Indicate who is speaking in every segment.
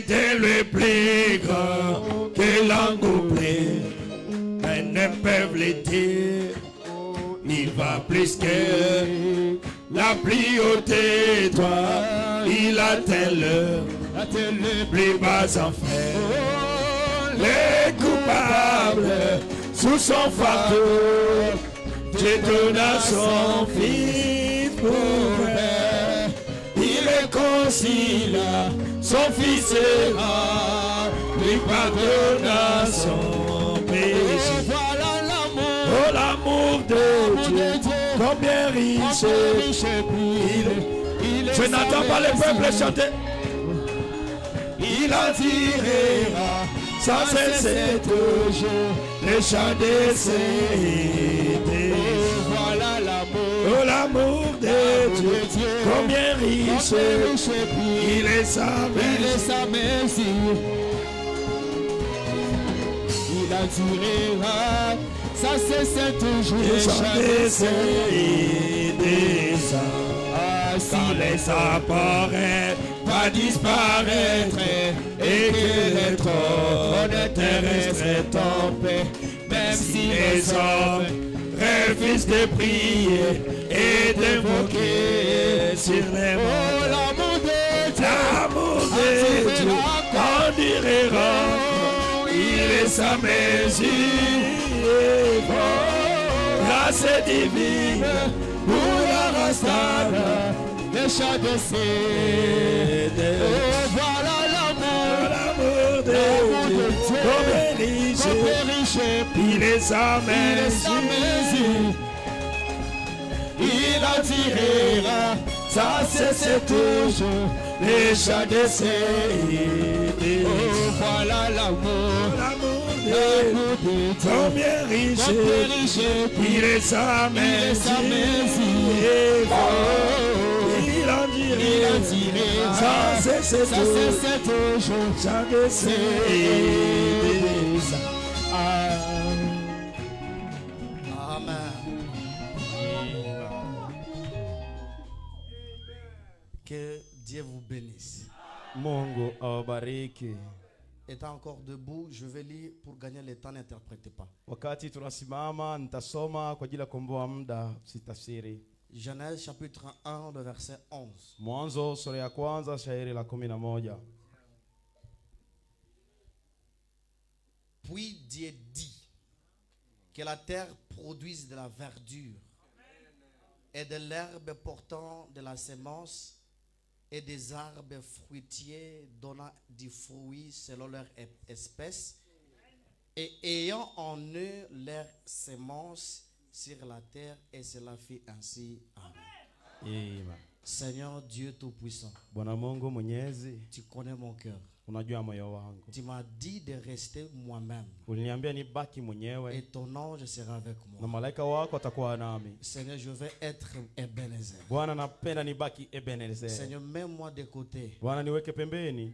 Speaker 1: était le plus grand que l'engouffré, mais ne peuvent le dire. Il va plus que la plus haute étoile. Il atteint le plus bas enfer. Les coupables sous son fardeau, Dieu donna son fils pour eux. Il réconcilia son fils sera, lui pardonna son péché. Oh l'amour de Dieu, combien riche il est. Je n'entends pas le peuple chanter. Il en tirera sans cesser toujours les chants de ses idées.
Speaker 2: Voilà l'amour.
Speaker 1: Oh l'amour de Dieu, combien riche il est sa merci.
Speaker 2: Il en tirera sans cesser toujours les chants de ses idées.
Speaker 1: Quand les appareils va disparaître et que les trônes terrestres tombent, même si les hommes refusent de prier et d'invoquer sur les mots.
Speaker 2: L'amour
Speaker 1: de Dieu endurera, il est sa mesure, grâce divine pour la restaurer.
Speaker 2: Les chants de ses oh, voilà l'amour
Speaker 1: de Dieu, combien riche, il est sa mesure. Il en tirera, ça c'est toujours les chants de ses idées.
Speaker 2: Oh, voilà l'amour
Speaker 1: de Dieu, combien riche, il est sa mesure. Il en dirait, ça c'est toujours chant de ses idées.
Speaker 3: Amen. Que Dieu vous bénisse.
Speaker 1: Mungu awabariki.
Speaker 3: Étant encore debout, je vais lire pour gagner le temps, n'interprétez pas.
Speaker 1: Wakati tunasimama nitasoma kwa ajili ya kuomba muda, sitafsiri.
Speaker 3: Genèse chapitre 1, le verset 11.
Speaker 1: Mwanzo sura ya kwanza shairi la 11.
Speaker 3: Puis Dieu dit que la terre produise de la verdure et de l'herbe portant de la semence et des arbres fruitiers donnant du fruit selon leur espèce et ayant en eux leur semence sur la terre, et cela fit ainsi. Amen. Seigneur Dieu Tout-Puissant, tu connais mon cœur. Tu m'as dit de rester moi-même. Et ton ange sera avec moi. Seigneur, je vais être Ebenezer. Seigneur, mets-moi de côté.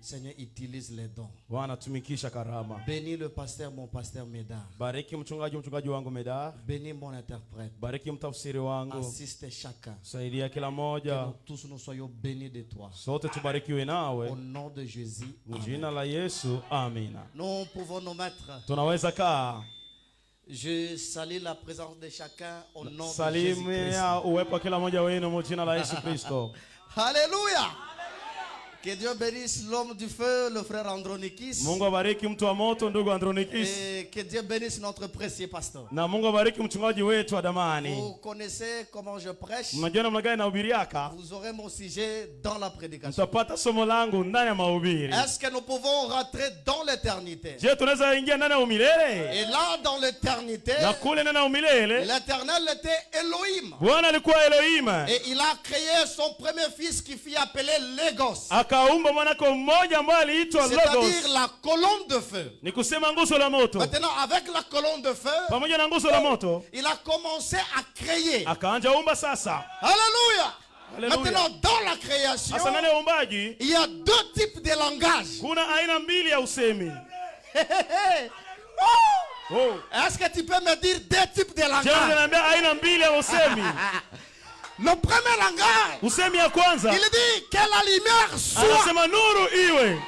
Speaker 3: Seigneur, utilise les dons. Bénis le pasteur, mon pasteur Médard. Bénis mon interprète. Assiste chacun. Que nous tous nous soyons bénis de toi. Au nom de Jésus.
Speaker 1: Jina la Yesu, amina.
Speaker 3: Nous pouvons nous mettre.
Speaker 1: Tunaweza kaa.
Speaker 3: Je salue la présence de chacun au nom de
Speaker 1: Salimia uwepo kila mmoja wenu mu jina la Yesu Kristo.
Speaker 3: Alléluia. Que Dieu bénisse l'homme du feu, le frère Andronikis.
Speaker 1: Mungu abariki mtu wa moto ndugu Andronikis.
Speaker 3: Et que Dieu bénisse notre précieux pasteur.
Speaker 1: Na Mungu abariki mchungaji wetu wa damani.
Speaker 3: Vous connaissez comment je prêche.
Speaker 1: Mnajua namna gani nahubiriaka.
Speaker 3: Vous aurez mon sujet dans la prédication.
Speaker 1: Mtapata somo langu ndani ya mahubiri.
Speaker 3: Est-ce que nous pouvons rentrer dans l'éternité?
Speaker 1: Je tunaweza ingia ndani ya umilele.
Speaker 3: Et là dans l'éternité.
Speaker 1: Na kule ndani ya umilele.
Speaker 3: L'Éternel était Elohim.
Speaker 1: Bwana alikuwa Elohim.
Speaker 3: Et il a créé son premier fils qui fut appelé Logos.
Speaker 1: Akaumba mwanako mmoja ambaye aliitwa Logos.
Speaker 3: C'est-à-dire la colonne de feu.
Speaker 1: Ni kusema nguzo la moto.
Speaker 3: Maintenant avec la colonne de feu,
Speaker 1: pamoja na nguzo la moto,
Speaker 3: il a commencé à créer.
Speaker 1: Akaanza umba sasa.
Speaker 3: Alléluia.
Speaker 1: Alléluia.
Speaker 3: Maintenant dans la création, il y a deux types de langage.
Speaker 1: Kuna aina mbili ya usemi.
Speaker 3: Oh. Est-ce que tu peux me dire deux types de langage?
Speaker 1: Aina mbili ya usemi.
Speaker 3: Le premier langage,
Speaker 1: usemi ya kwanza,
Speaker 3: il dit que la lumière soit.
Speaker 1: Anasema nuru iwe.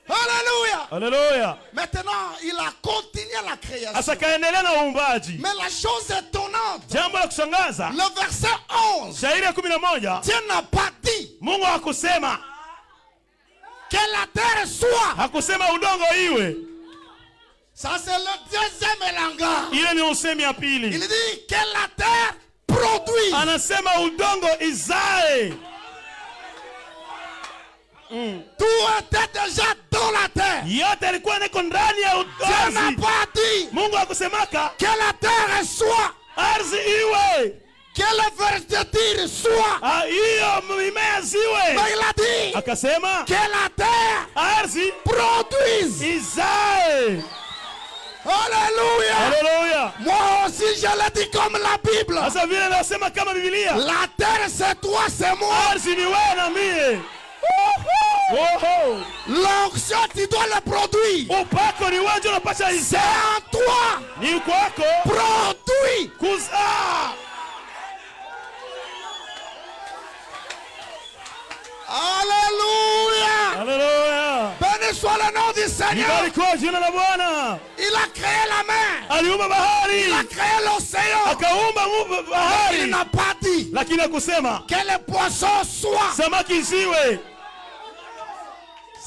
Speaker 3: Alléluia.
Speaker 1: Haleluya.
Speaker 3: Maintenant, il a continué la création.
Speaker 1: Asakaendelea na uumbaji.
Speaker 3: Mais la chose étonnante,
Speaker 1: Jambo la kushangaza,
Speaker 3: le verset 11,
Speaker 1: shairi ya 11,
Speaker 3: Dieu n'a pas dit
Speaker 1: Mungu hakusema,
Speaker 3: que la terre soit.
Speaker 1: hakusema udongo iwe.
Speaker 3: Ça c'est le deuxième langage.
Speaker 1: Ile ni usemi ya pili.
Speaker 3: Il dit que la terre produit.
Speaker 1: Anasema udongo izae.
Speaker 3: Tout était déjà dans la terre.
Speaker 1: Yote alikuwa niko ndani ya
Speaker 3: Dieu n'a
Speaker 1: ardhi.
Speaker 3: pas dit
Speaker 1: Mungu hakusemaka
Speaker 3: que la terre soit.
Speaker 1: ardhi iwe,
Speaker 3: Que le vergeture soit.
Speaker 1: hiyo mimea ziwe.
Speaker 3: Mais il a dit
Speaker 1: Akasema
Speaker 3: que la terre
Speaker 1: ardhi
Speaker 3: produise.
Speaker 1: izae.
Speaker 3: Alléluia.
Speaker 1: Haleluya.
Speaker 3: Moi aussi je le dis comme la Bible.
Speaker 1: Sasa vile nasema kama Biblia,
Speaker 3: La terre c'est toi, c'est moi.
Speaker 1: ardhi ni wewe na mie. Oho.
Speaker 3: L'onction tu dois le produire.
Speaker 1: Upako ni wewe unapasha
Speaker 3: C'est
Speaker 1: izae.
Speaker 3: en toi.
Speaker 1: Ni kwako
Speaker 3: Produit.
Speaker 1: kuzaa.
Speaker 3: Alléluia.
Speaker 1: Haleluya.
Speaker 3: Béni soit le nom du Seigneur.
Speaker 1: Libarikiwe jina la Bwana.
Speaker 3: Il a créé la mer.
Speaker 1: Aliumba bahari,
Speaker 3: Il a créé l'océan.
Speaker 1: akaumba
Speaker 3: Il
Speaker 1: bahari,
Speaker 3: n'a pas dit
Speaker 1: lakini hakusema
Speaker 3: que les poissons soient.
Speaker 1: samaki ziwe.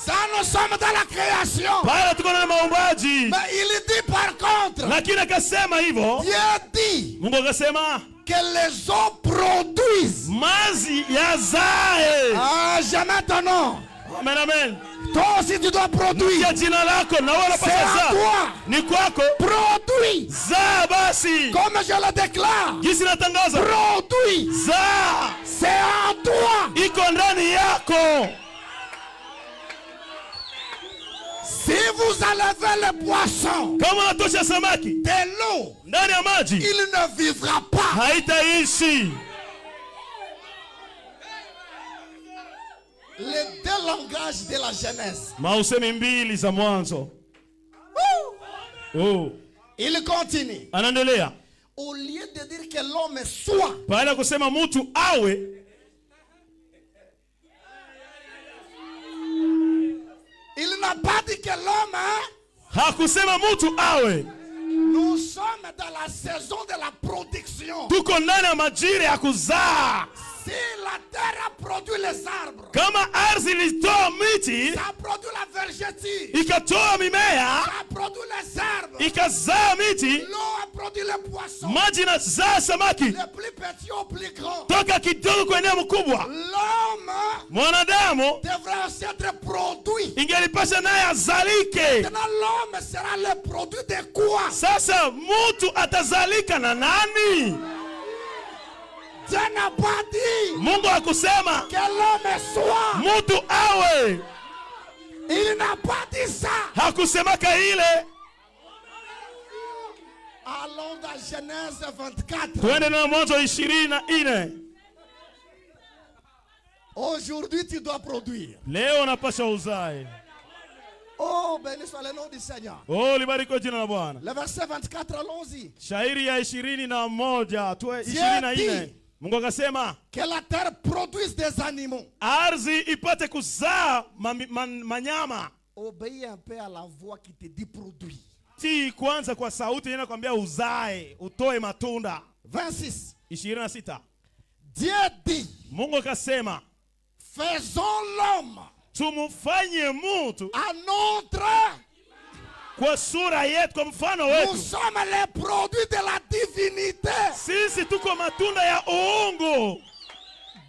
Speaker 3: Ça, nous sommes dans la création.
Speaker 1: Pale tuko na maumbaji,
Speaker 3: Mais il dit par contre,
Speaker 1: lakini akasema hivyo.
Speaker 3: Dieu dit
Speaker 1: Mungu akasema
Speaker 3: que les eaux produisent.
Speaker 1: mazi yazae.
Speaker 3: Ah, jamais ton nom.
Speaker 1: Amen, amen.
Speaker 3: Toi aussi tu dois produire.
Speaker 1: Ya jina lako na wala
Speaker 3: C'est
Speaker 1: pasa
Speaker 3: à
Speaker 1: zaa.
Speaker 3: toi.
Speaker 1: Ni kwako.
Speaker 3: Produis.
Speaker 1: Zaa basi.
Speaker 3: Comme je le déclare.
Speaker 1: Jinsi natangaza.
Speaker 3: Produis.
Speaker 1: Zaa.
Speaker 3: C'est en toi.
Speaker 1: Iko ndani yako.
Speaker 3: Si vous enlevez le poisson
Speaker 1: Kama unatosha samaki
Speaker 3: de l'eau,
Speaker 1: ndani ya maji,
Speaker 3: il ne vivra pas.
Speaker 1: haitaishi.
Speaker 3: Les deux langages de la Genèse.
Speaker 1: Mausemi mbili za mwanzo.
Speaker 3: Il continue.
Speaker 1: Anaendelea.
Speaker 3: Au lieu de dire que l'homme soit,
Speaker 1: Baada ya kusema mtu awe,
Speaker 3: il n'a pas dit que l'homme.
Speaker 1: hakusema mtu awe.
Speaker 3: Nous sommes dans la saison de la production.
Speaker 1: Tuko ndani ya majira ya kuzaa.
Speaker 3: Si la terre a produit les arbres,
Speaker 1: Kama ardhi ilitoa miti,
Speaker 3: ça a produit la vergeture,
Speaker 1: ikatoa mimea,
Speaker 3: ça a produit les arbres,
Speaker 1: ikazaa miti,
Speaker 3: l'eau a produit les poissons,
Speaker 1: maji inazaa samaki,
Speaker 3: les plus petits aux plus grands.
Speaker 1: toka kidogo kwa eneo mkubwa.
Speaker 3: L'homme
Speaker 1: Mwanadamu
Speaker 3: devrait aussi être produit.
Speaker 1: ingelipasha naye azalike.
Speaker 3: Maintenant, l'homme sera le produit de quoi?
Speaker 1: Sasa mtu atazalika na nani?
Speaker 3: Dieu n'a pas dit
Speaker 1: Mungu hakusema
Speaker 3: que l'homme soit.
Speaker 1: mtu awe.
Speaker 3: Il n'a pas dit ça.
Speaker 1: Hakusemaka ile.
Speaker 3: Allons dans Genèse 24.
Speaker 1: Twende na Mwanzo 24.
Speaker 3: Aujourd'hui, tu dois produire.
Speaker 1: Leo napasha uzae.
Speaker 3: Oh, béni soit le nom du Seigneur.
Speaker 1: Oh, libarikiwe jina la Bwana.
Speaker 3: Le verset 24, allons-y.
Speaker 1: Shairi ya 21, 24. Mungu akasema
Speaker 3: Que la terre produise des animaux.
Speaker 1: ardhi ipate kuzaa manyama.
Speaker 3: Obéis un peu à la voix qui te dit produit.
Speaker 1: Tii kwanza kwa sauti inakwambia uzae, utoe matunda.
Speaker 3: 26.
Speaker 1: 26.
Speaker 3: Dieu dit,
Speaker 1: Mungu akasema
Speaker 3: faisons l'homme
Speaker 1: tumufanye mtu
Speaker 3: à notre.
Speaker 1: kwa sura yetu, kwa mfano
Speaker 3: Nous
Speaker 1: wetu.
Speaker 3: sommes les produits de la divinité.
Speaker 1: Sisi tuko matunda ya uungu.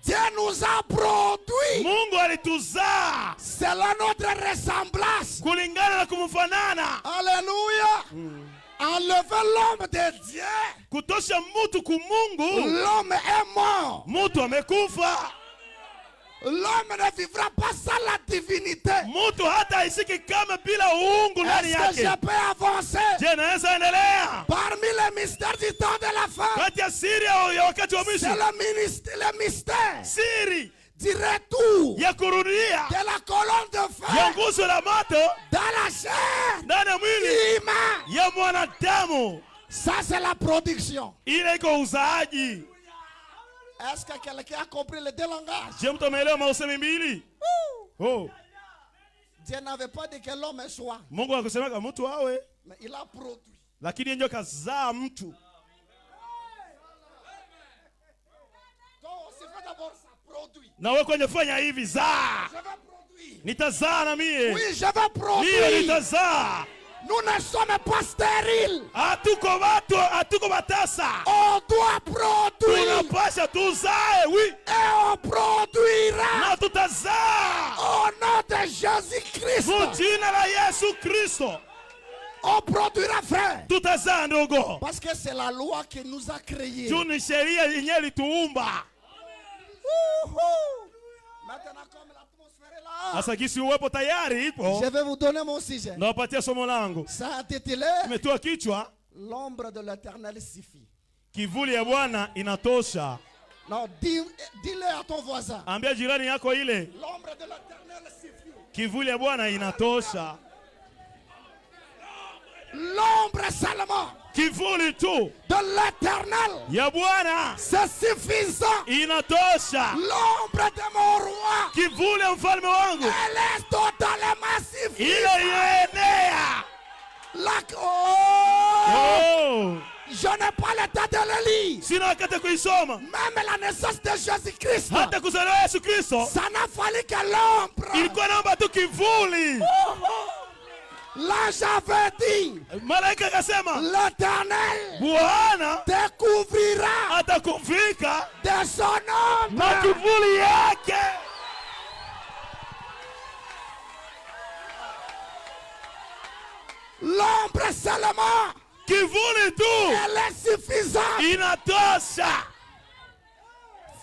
Speaker 3: Dieu nous a produits
Speaker 1: Mungu alituzaa
Speaker 3: selon notre ressemblance.
Speaker 1: kulingana na kumfanana.
Speaker 3: Alléluia. Enlever l'homme de Dieu.
Speaker 1: Kutosha mtu kumungu,
Speaker 3: L'homme est mort.
Speaker 1: mtu amekufa.
Speaker 3: L'homme ne vivra pas sans la divinité.
Speaker 1: Mtu hata isiki kama bila uungu ndani
Speaker 3: Est-ce que je
Speaker 1: yake.
Speaker 3: peux avancer?
Speaker 1: Je, naweza endelea?
Speaker 3: Parmi les mystères du temps de la fin,
Speaker 1: Kati ya siri ya wakati wa
Speaker 3: c'est
Speaker 1: mwisho,
Speaker 3: le mystère
Speaker 1: siri
Speaker 3: du retour
Speaker 1: ya kurudia
Speaker 3: de la colonne de
Speaker 1: ya
Speaker 3: feu
Speaker 1: nguzo la moto
Speaker 3: dans la chair
Speaker 1: ndani ya mwili
Speaker 3: humain.
Speaker 1: ya mwanadamu.
Speaker 3: Ça, c'est la production.
Speaker 1: Ile iko uzaaji.
Speaker 3: Est-ce que quelqu'un a compris les deux langages?
Speaker 1: Je, mtu ameelewa mausemi mbili? Oh.
Speaker 3: Dieu n'avait pas dit que l'homme soit.
Speaker 1: Mungu hakusema mtu awe,
Speaker 3: Mais il a produit.
Speaker 1: lakini ndio kazaa mtu.
Speaker 3: Donc on se fait d'abord ça produit.
Speaker 1: Na wewe kwenye fanya hivi zaa.
Speaker 3: Je vais produire.
Speaker 1: Nitazaa na mie.
Speaker 3: Oui, je vais
Speaker 1: Mie
Speaker 3: produire.
Speaker 1: nitazaa.
Speaker 3: Nous ne sommes pas stériles.
Speaker 1: Hatuko batasa.
Speaker 3: On doit produire.
Speaker 1: Tunapasha tuzae, oui.
Speaker 3: Et on produira.
Speaker 1: Na tutazaa.
Speaker 3: Au nom de Jésus-Christ.
Speaker 1: Jina la Yesu Kristo.
Speaker 3: On produira, frère.
Speaker 1: Tutazaa ndogo.
Speaker 3: Parce que c'est la loi qui nous a créés.
Speaker 1: Tuni sheria yenyewe lituumba.
Speaker 3: Maintenant, comme l'atmosphère est là,
Speaker 1: Asa gisi uwepo tayari ipo.
Speaker 3: je vais vous donner mon sujet.
Speaker 1: Na wapatia somo langu.
Speaker 3: Ça a intitulé
Speaker 1: Imetoa kichwa,
Speaker 3: l'ombre de l'Éternel suffit.
Speaker 1: kivuli ya Bwana inatosha.
Speaker 3: Non, dis-le à ton voisin.
Speaker 1: Ambia jirani yako ile,
Speaker 3: L'ombre de l'Éternel suffit.
Speaker 1: kivuli ya Bwana inatosha.
Speaker 3: L'ombre seulement
Speaker 1: Kivuli tu
Speaker 3: de l'Éternel,
Speaker 1: ya Bwana
Speaker 3: c'est suffisant.
Speaker 1: inatosha.
Speaker 3: L'ombre de mon roi,
Speaker 1: Kivuli ya mfalme wangu
Speaker 3: elle est totalement suffisante.
Speaker 1: ile inaenea. Oh,
Speaker 3: Je n'ai pas le temps de le lire.
Speaker 1: sina wakati kuisoma.
Speaker 3: Même la naissance de Jésus-Christ,
Speaker 1: Hata kuzaliwa Yesu Kristo
Speaker 3: ça n'a fallu que l'ombre.
Speaker 1: ilikuwa naomba tu kivuli.
Speaker 3: L'ange avait dit,
Speaker 1: Malaika akasema
Speaker 3: l'Éternel
Speaker 1: Bwana
Speaker 3: te couvrira
Speaker 1: atakufika
Speaker 3: de son
Speaker 1: na
Speaker 3: ombre.
Speaker 1: kivuli yake.
Speaker 3: L'ombre seulement,
Speaker 1: Kivuli tu
Speaker 3: elle est suffisante.
Speaker 1: inatosha.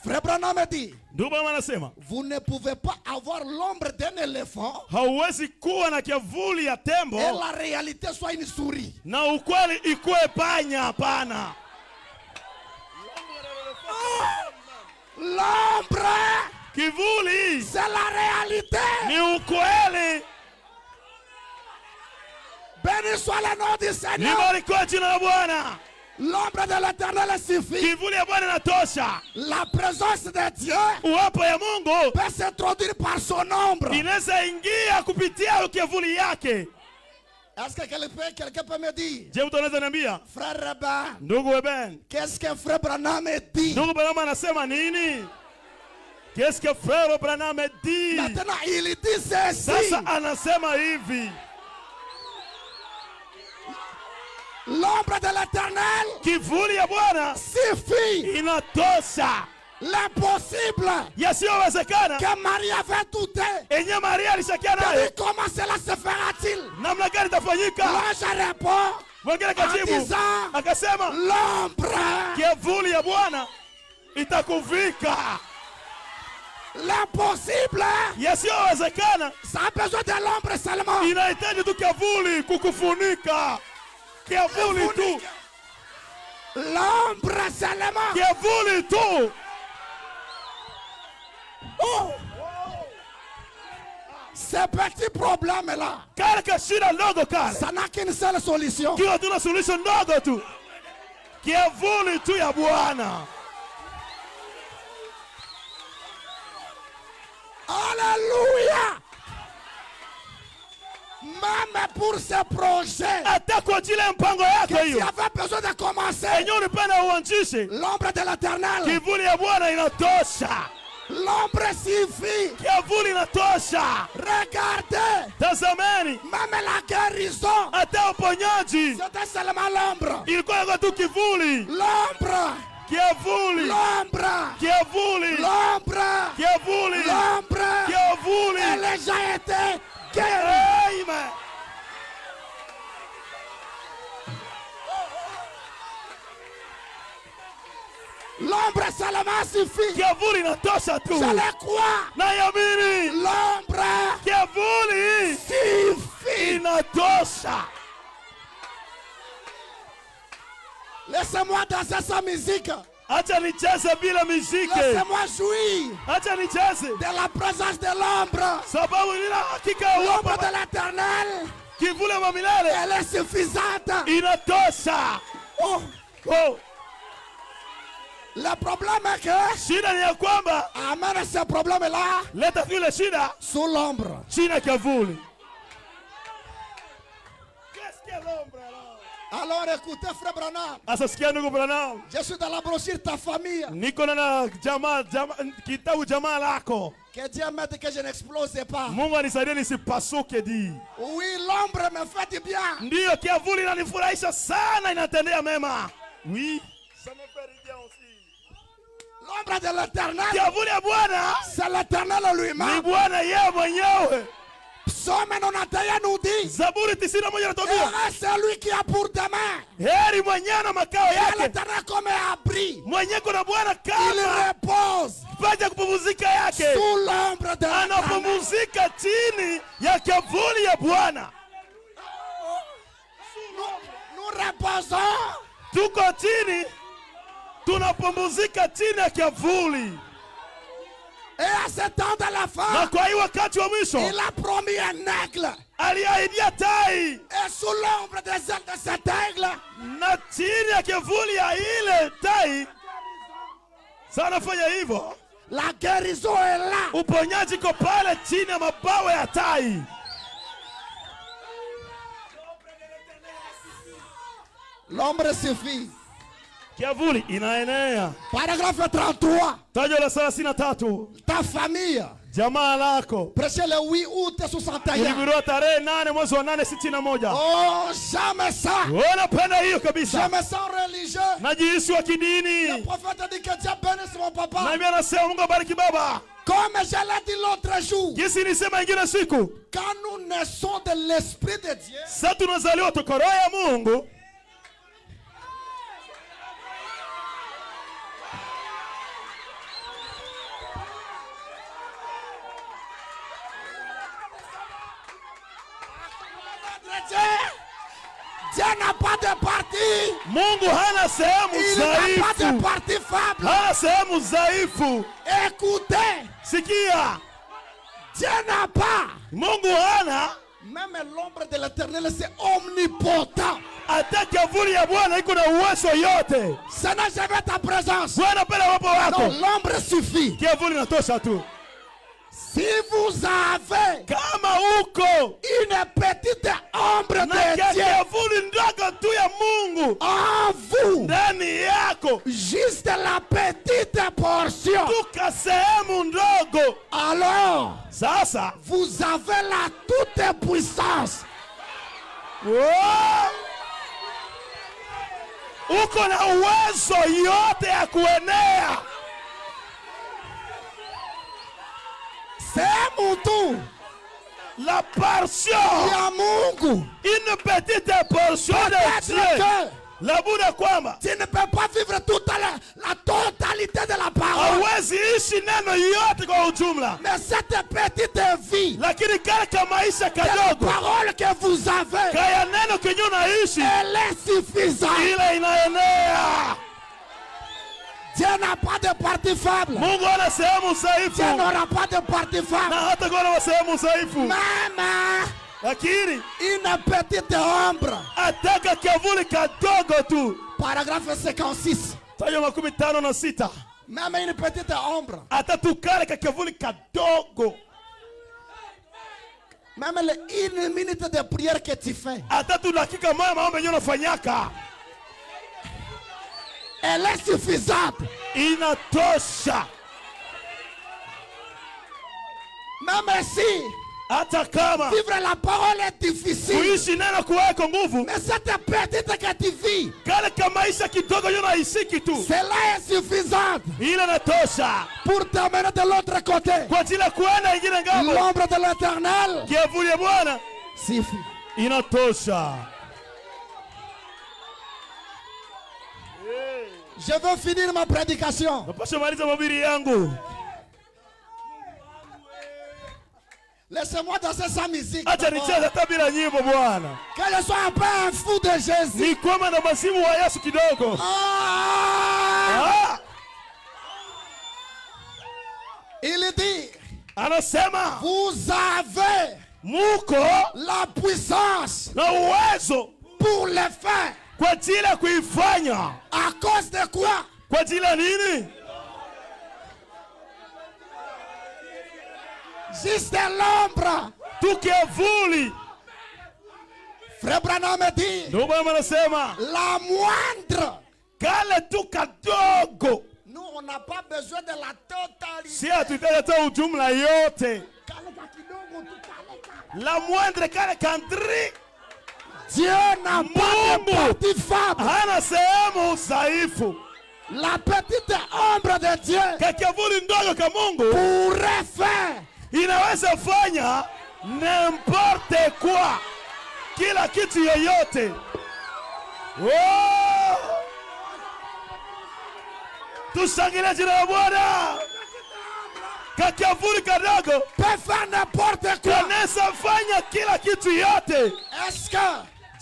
Speaker 3: Frère Branham dit,
Speaker 1: Ndugu Branham anasema
Speaker 3: vous ne pouvez pas avoir l'ombre d'un éléphant
Speaker 1: hauwezi kuwa na kivuli ya tembo
Speaker 3: et la réalité soit une souris.
Speaker 1: na ukweli ikuwe panya. Hapana.
Speaker 3: L'ombre,
Speaker 1: Kivuli
Speaker 3: c'est la réalité.
Speaker 1: ni ukweli.
Speaker 3: Béni soit le nom du Seigneur.
Speaker 1: Libarikiwe jina la Bwana.
Speaker 3: L'ombre de l'Éternel suffit.
Speaker 1: Kivuli ya Bwana inatosha.
Speaker 3: La présence de Dieu
Speaker 1: Uwepo ya Mungu
Speaker 3: peut s'introduire par son ombre.
Speaker 1: inaweza ingia kupitia kivuli yake.
Speaker 3: Est-ce que quelqu'un peut me dire,
Speaker 1: Je, mtu anaweza niambia,
Speaker 3: frère Reba,
Speaker 1: ndugu Weben,
Speaker 3: qu'est-ce que frère Branham dit?
Speaker 1: ndugu Branham anasema nini? Qu'est-ce que frère Branham dit?
Speaker 3: Maintenant, il dit ceci.
Speaker 1: Sasa anasema hivi,
Speaker 3: L'ombre de l'Éternel
Speaker 1: kivuli ya Bwana
Speaker 3: suffit.
Speaker 1: inatosha.
Speaker 3: L'impossible
Speaker 1: Yasiyowezekana
Speaker 3: que Marie avait douté.
Speaker 1: enye Maria alishakia nayo,
Speaker 3: Comment cela se fera-t-il?
Speaker 1: namna gani itafanyika?
Speaker 3: L'ange répond
Speaker 1: Mwingine
Speaker 3: en
Speaker 1: kajibu
Speaker 3: disant,
Speaker 1: akasema,
Speaker 3: l'ombre,
Speaker 1: kivuli ya Bwana itakuvika.
Speaker 3: l'impossible,
Speaker 1: Yasiyowezekana
Speaker 3: ça a besoin de l'ombre seulement.
Speaker 1: inahitaji tu kivuli kukufunika. Kivuli tu,
Speaker 3: L'ombre seulement.
Speaker 1: kivuli tu.
Speaker 3: Oh. Ce petit problème-là,
Speaker 1: Kale kashida ndogo kale,
Speaker 3: ça n'a qu'une seule solution.
Speaker 1: kiwa tuna solution ndogo tu, kivuli tu ya Bwana.
Speaker 3: Alléluia. Même pour ce projet,
Speaker 1: Hata kwa ajili ya mpango yako
Speaker 3: que tu
Speaker 1: hiyo
Speaker 3: avais besoin de commencer,
Speaker 1: enye ulipenda uanzishe,
Speaker 3: l'ombre de l'Éternel,
Speaker 1: kivuli ya Bwana inatosha.
Speaker 3: l'ombre suffit.
Speaker 1: Kivuli inatosha.
Speaker 3: Regardez,
Speaker 1: Tazameni,
Speaker 3: même la guérison,
Speaker 1: hata uponyaji
Speaker 3: c'était seulement l'ombre.
Speaker 1: ilikuwa kwa tu kivuli.
Speaker 3: L'ombre,
Speaker 1: Kivuli,
Speaker 3: l'ombre,
Speaker 1: kivuli,
Speaker 3: l'ombre,
Speaker 1: kivuli,
Speaker 3: l'ombre.
Speaker 1: kivuli.
Speaker 3: Et les gens étaient guéris.
Speaker 1: Amen.
Speaker 3: L'ombre seulement suffit.
Speaker 1: Kivuli inatosha tu.
Speaker 3: Je le crois.
Speaker 1: Nayamini,
Speaker 3: L'ombre
Speaker 1: kivuli
Speaker 3: suffit.
Speaker 1: inatosha.
Speaker 3: Laissez-moi danser sa musique.
Speaker 1: Acha nicheze bila muziki.
Speaker 3: Laissez-moi jouir
Speaker 1: Acha nicheze
Speaker 3: de la présence de l'ombre.
Speaker 1: sababu nina hakika ya
Speaker 3: L'ombre
Speaker 1: uwepo.
Speaker 3: de l'Éternel,
Speaker 1: Kivuli ya milele
Speaker 3: elle est suffisante.
Speaker 1: inatosha.
Speaker 3: Oh,
Speaker 1: Oh,
Speaker 3: le problème est que
Speaker 1: shida ni ya kwamba
Speaker 3: amène ce problème-là
Speaker 1: leta tu ile shida
Speaker 3: sous l'ombre.
Speaker 1: chini ya kivuli.
Speaker 3: Alors écoutez, frère Branham.
Speaker 1: Asa sikia ndugu Branham.
Speaker 3: Je suis dans la brochure ta famille.
Speaker 1: Niko na jamaa kitabu jamaa lako.
Speaker 3: Que Dieu m'aide que je n'explose pas.
Speaker 1: Mungu anisaidie nisipasuke di.
Speaker 3: Oui, l'ombre me fait du bien.
Speaker 1: Ndiyo kiavuli inanifurahisha sana, inatendea mema. Oui. Ça me fait bien aussi.
Speaker 3: L'ombre de l'Éternel.
Speaker 1: Kiavuli ya Bwana.
Speaker 3: C'est l'Éternel lui-même.
Speaker 1: Ni Bwana yeye mwenyewe.
Speaker 3: Psaume 91 nous dit.
Speaker 1: Zaburi 91 inatuambia.
Speaker 3: C'est lui qui a pour demain.
Speaker 1: Heri mwenyewe na makao yake.
Speaker 3: L'Éternel comme un abri.
Speaker 1: Mwenyewe kuna Bwana
Speaker 3: Il
Speaker 1: kama
Speaker 3: repose.
Speaker 1: paja kupumzika yake.
Speaker 3: Sous l'ombre de l'Éternel.
Speaker 1: Anapumzika chini ya kiavuli ya Bwana.
Speaker 3: Nous reposons.
Speaker 1: Tuko chini. Tunapumzika chini ya kiavuli.
Speaker 3: Et à ce temps de la fin,
Speaker 1: Na kwa hii wakati wa mwisho
Speaker 3: il a promis un aigle.
Speaker 1: aliahidia tai.
Speaker 3: Et sous l'ombre des ailes de cet aigle,
Speaker 1: Na chini ya kivuli ya ile tai. Sana fanya hivyo.
Speaker 3: la guérison est là.
Speaker 1: Uponyaji ko pale chini ya mabawa ya tai.
Speaker 3: L'ombre suffit.
Speaker 1: Kiavuli inaenea.
Speaker 3: Paragraphe 33.
Speaker 1: Tajo la 33.
Speaker 3: Ta famille.
Speaker 1: Jamaa lako.
Speaker 3: Prêché le 8 août 61.
Speaker 1: Ilibiriwa tarehe 8 mwezi wa 8 61.
Speaker 3: Oh, jamais ça.
Speaker 1: Napenda hiyo kabisa.
Speaker 3: Je me sens religieux.
Speaker 1: Najihisi wa kidini.
Speaker 3: Le prophète dit que Dieu bénisse mon papa.
Speaker 1: Na mimi anasema Mungu abariki baba.
Speaker 3: Comme je l'ai dit l'autre jour.
Speaker 1: Jinsi nisema ingine siku.
Speaker 3: Quand nous naissons de l'esprit de Dieu.
Speaker 1: Sasa tunazaliwa toka roho ya Mungu.
Speaker 3: Dieu n'a pas de parti.
Speaker 1: Mungu hana sehemu
Speaker 3: Il n'a pas de
Speaker 1: dhaifu.
Speaker 3: parti faible.
Speaker 1: Hana sehemu dhaifu.
Speaker 3: Écoutez,
Speaker 1: Sikia.
Speaker 3: Dieu n'a pas.
Speaker 1: Mungu hana.
Speaker 3: Même l'ombre de l'Éternel, c'est omnipotent.
Speaker 1: Hata kivuli ya Bwana iko na uwezo yote.
Speaker 3: Seigneur, je veux ta présence.
Speaker 1: Bwana pele wapo wako.
Speaker 3: Non, l'ombre suffit.
Speaker 1: Kivuli natosha tu.
Speaker 3: Si vous avez
Speaker 1: Kama uko
Speaker 3: une petite ombre
Speaker 1: na
Speaker 3: de Dieu
Speaker 1: kivuli ndogo tu ya Mungu
Speaker 3: en vous,
Speaker 1: ndani yako,
Speaker 3: juste la petite portion,
Speaker 1: tuka sehemu ndogo,
Speaker 3: alors
Speaker 1: sasa
Speaker 3: vous avez la toute puissance.
Speaker 1: uko na uwezo yote ya kuenea.
Speaker 3: Sehemu tu
Speaker 1: La portion,
Speaker 3: ya Mungu.
Speaker 1: une petite portion de Dieu.
Speaker 3: Peut-être que
Speaker 1: La Bwana kwamba
Speaker 3: tu ne peux pas vivre toute la totalité de la parole.
Speaker 1: hawezi ishi neno yote kwa ujumla,
Speaker 3: Mais cette petite vie
Speaker 1: lakini kale ka maisha
Speaker 3: de la
Speaker 1: kadogo
Speaker 3: parole que vous avez,
Speaker 1: kaya neno kenye unaishi
Speaker 3: elle est suffisante.
Speaker 1: ile inaenea.
Speaker 3: Dieu n'a pas de parti faible.
Speaker 1: Mungu ana sehemu dhaifu
Speaker 3: Dieu n'aura pas de parti
Speaker 1: na
Speaker 3: faible.
Speaker 1: hata kuwa na sehemu dhaifu,
Speaker 3: Même
Speaker 1: lakini
Speaker 3: une petite ombre.
Speaker 1: ataka kivuli kadogo tu.
Speaker 3: Paragraphe 56.
Speaker 1: Tayo 56.
Speaker 3: Même une petite ombre.
Speaker 1: Hata tukale ka kivuli kadogo,
Speaker 3: Même une minute de prière que tu fais,
Speaker 1: hata tu dakika moja maombi yenyewe unafanyaka
Speaker 3: elle est suffisante.
Speaker 1: inatosha.
Speaker 3: Même si
Speaker 1: Hata kama
Speaker 3: vivre la parole est difficile,
Speaker 1: kuishi neno kuweko nguvu,
Speaker 3: mais cette petite que tu vis,
Speaker 1: kale ka maisha kidogo yenyewe unaishiki tu,
Speaker 3: cela est suffisante
Speaker 1: ile inatosha
Speaker 3: pour t'amener de l'autre côté.
Speaker 1: kwa ajili ya kuenda ingine ngambo.
Speaker 3: L'ombre de l'Éternel
Speaker 1: Kivuli ya Bwana
Speaker 3: suffit.
Speaker 1: inatosha.
Speaker 3: Je veux finir ma prédication.
Speaker 1: Napasha maliza mahubiri yangu.
Speaker 3: Laissez-moi danser sans musique.
Speaker 1: Acha nicheze hata bila nyimbo Bwana.
Speaker 3: Que je sois un peu un fou de Jésus.
Speaker 1: Ni kwema na masimu wa Yesu kidogo.
Speaker 3: Ah! Il dit,
Speaker 1: Anasema
Speaker 3: vous avez
Speaker 1: muko
Speaker 3: la puissance
Speaker 1: na uwezo
Speaker 3: pour le faire.
Speaker 1: kwa ajili ya kuifanya.
Speaker 3: À cause de quoi?
Speaker 1: Kwa ajili ya nini?
Speaker 3: Juste l'ombre.
Speaker 1: Tu kivuli.
Speaker 3: Frère Branham dit,
Speaker 1: Ndugu Branham anasema
Speaker 3: la moindre.
Speaker 1: kale tu kadogo.
Speaker 3: Nous, on n'a pas besoin de la totalité.
Speaker 1: Si hatuhitaji hata ujumla yote. La moindre kale kandri.
Speaker 3: Dieu n'a pas de partie faible.
Speaker 1: Hana sehemu udhaifu.
Speaker 3: La petite ombre de Dieu
Speaker 1: Kakavuli ndogo ka Mungu
Speaker 3: pourrait faire.
Speaker 1: inaweza fanya n'importe quoi. Kila kitu yoyote. Oh! Tushangilie jina la Bwana. Kakavuli kadogo
Speaker 3: Peut faire n'importe quoi.
Speaker 1: kanaweza fanya kila kitu yote.
Speaker 3: Est-ce que